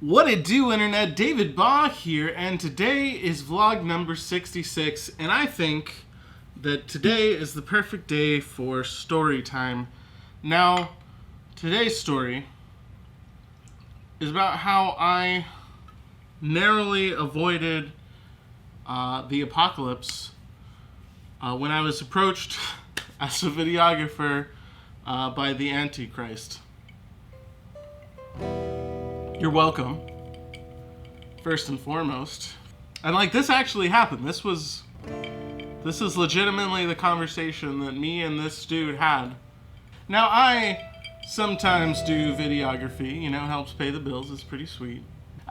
What it do, internet? David Baugh here, and today is vlog number 66, and I think that today is the perfect day for story time. Now, today's story is about how I narrowly avoided the apocalypse when I was approached as a videographer by the antichrist. You're welcome, first and foremost. And like, this actually happened. This is legitimately the conversation that me and this dude had. Now, I sometimes do videography, you know, it helps pay the bills, it's pretty sweet.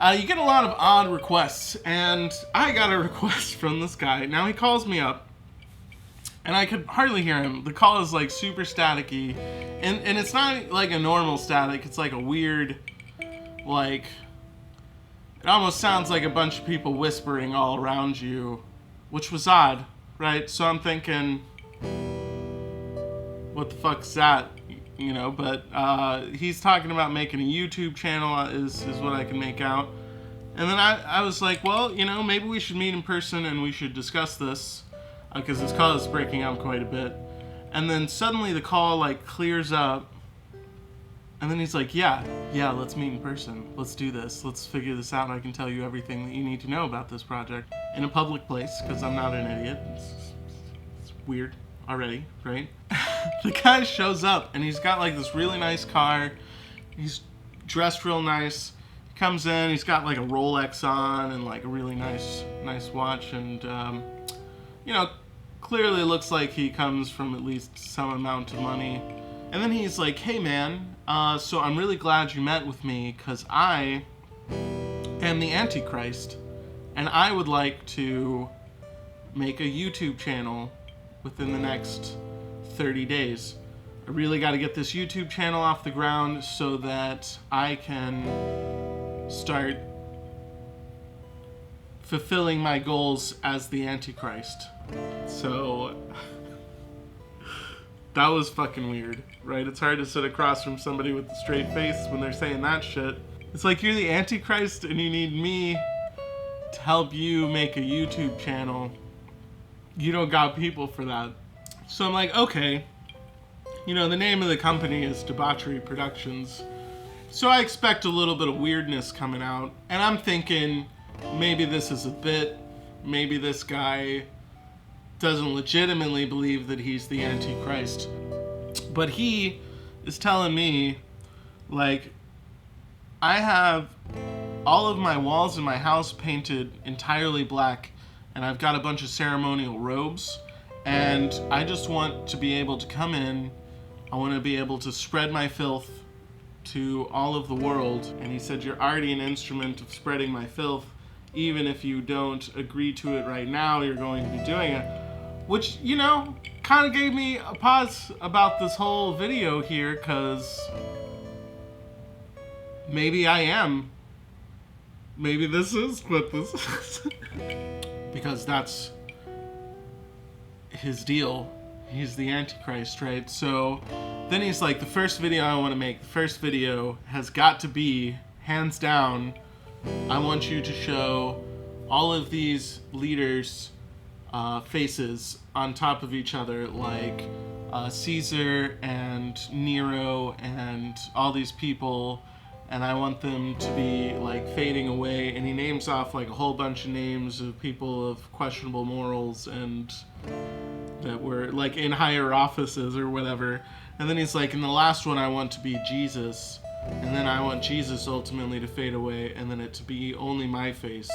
You get a lot of odd requests, and I got a request from this guy. Now, he calls me up, and I could hardly hear him. The call is like super staticky, and it's not like a normal static, it's like a weird, like, it almost sounds like a bunch of people whispering all around you, which was odd, right? So I'm thinking, what the fuck's that? You know, but he's talking about making a YouTube channel is what I can make out. And then I was like, well, you know, maybe we should meet in person and we should discuss this, because this call is breaking up quite a bit. And then suddenly the call like clears up, and then he's like, yeah, let's meet in person. Let's do this. Let's figure this out. I can tell you everything that you need to know about this project in a public place, because I'm not an idiot. It's weird already, right? The guy shows up, and he's got like this really nice car. He's dressed real nice. He comes in, he's got like a Rolex on and like a really nice watch, and you know, clearly looks like he comes from at least some amount of money. And then he's like, hey man, so I'm really glad you met with me, because I am the Antichrist, and I would like to make a YouTube channel within the next 30 days. I really got to get this YouTube channel off the ground so that I can start fulfilling my goals as the Antichrist. So that was fucking weird, right? It's hard to sit across from somebody with a straight face when they're saying that shit. It's like, you're the Antichrist and you need me to help you make a YouTube channel. You don't got people for that. So I'm like, okay. You know, the name of the company is Debauchery Productions. So I expect a little bit of weirdness coming out. And I'm thinking, maybe this is a bit. Maybe this guy doesn't legitimately believe that he's the Antichrist. But he is telling me, like, I have all of my walls in my house painted entirely black, and I've got a bunch of ceremonial robes, and I just want to be able to come in, I want to be able to spread my filth to all of the world. And he said, you're already an instrument of spreading my filth. Even if you don't agree to it right now, you're going to be doing it. Which, you know, kind of gave me a pause about this whole video here, because maybe I am. Maybe this is what this is. Because that's his deal. He's the Antichrist, right? So then he's like, the first video I want to make, the first video has got to be, hands down, I want you to show all of these leaders' faces on top of each other, like Caesar and Nero and all these people, and I want them to be like fading away. And he names off like a whole bunch of names of people of questionable morals and that were like in higher offices or whatever. And then he's like, and the last one I want to be Jesus, and then I want Jesus ultimately to fade away, and then it to be only my face,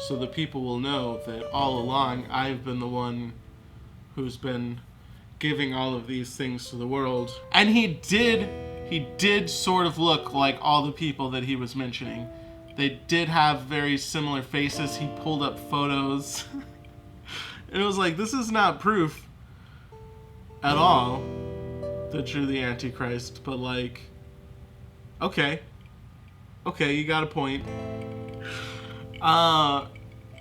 so the people will know that all along I've been the one who's been giving all of these things to the world. And he did sort of look like all the people that he was mentioning. They did have very similar faces. He pulled up photos. And it was like, this is not proof at all that you're the Antichrist, but like, okay, you got a point.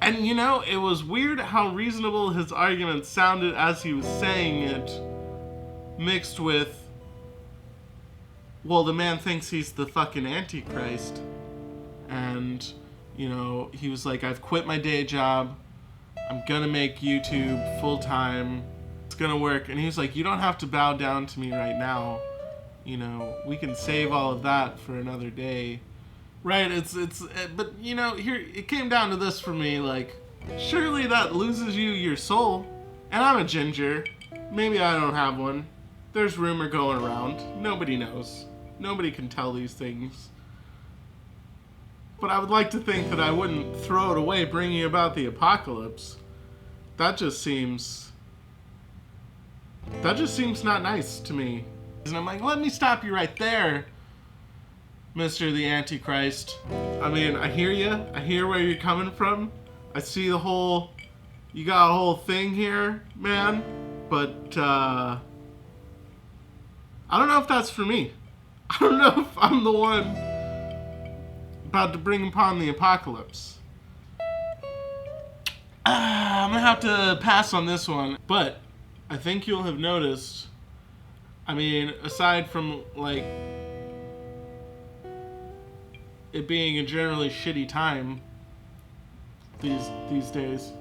And you know, it was weird how reasonable his argument sounded as he was saying it, mixed with, well, the man thinks he's the fucking Antichrist. and he was like, I've quit my day job. I'm gonna make YouTube full time. It's gonna work. And he was like, you don't have to bow down to me right now. We can save all of that for another day. Right, but here, it came down to this for me, like, surely that loses you your soul. And I'm a ginger. Maybe I don't have one. There's rumor going around. Nobody knows. Nobody can tell these things. But I would like to think that I wouldn't throw it away bringing about the apocalypse. That just seems not nice to me. And I'm like, let me stop you right there, Mr. the Antichrist. I mean, I hear you. I hear where you're coming from. I see you got a whole thing here, man. But, I don't know if that's for me. I don't know if I'm the one about to bring upon the apocalypse. I'm gonna have to pass on this one. But I think you'll have noticed, I mean, aside from, like, it being a generally shitty time these days,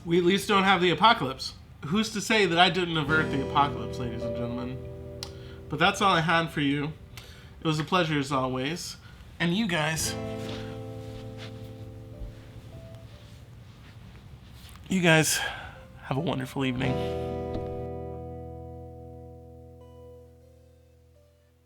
we at least don't have the apocalypse. Who's to say that I didn't avert the apocalypse, ladies and gentlemen? But that's all I had for you. It was a pleasure as always. And you guys have a wonderful evening.